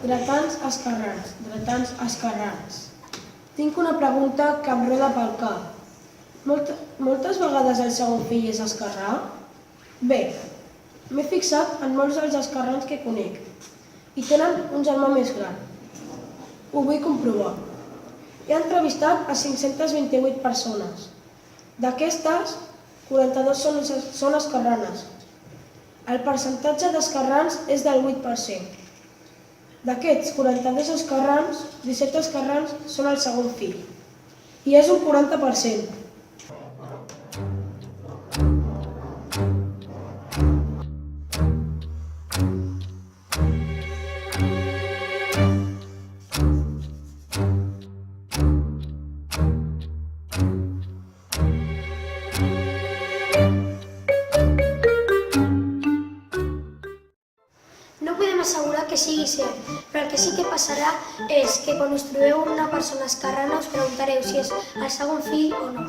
Dretans esquerrans. Tinc una pregunta que em roda pel cap. Moltes vegades el segon fill és esquerrà? Bé, m'he fixat en molts dels esquerrans que conec i tenen un germà més gran. Ho vull comprovar. He entrevistat a 528 persones. D'aquestes, 42 són esquerranes. El percentatge d'esquerrans és del 8%. D'aquests 42 esquerrans, 17 esquerrans són el segon fill. I és un 40%. No podem assegurar que sigui cert, però el que sí que passarà és que quan us trobeu una persona esquerrana us preguntareu si és el segon fill o no.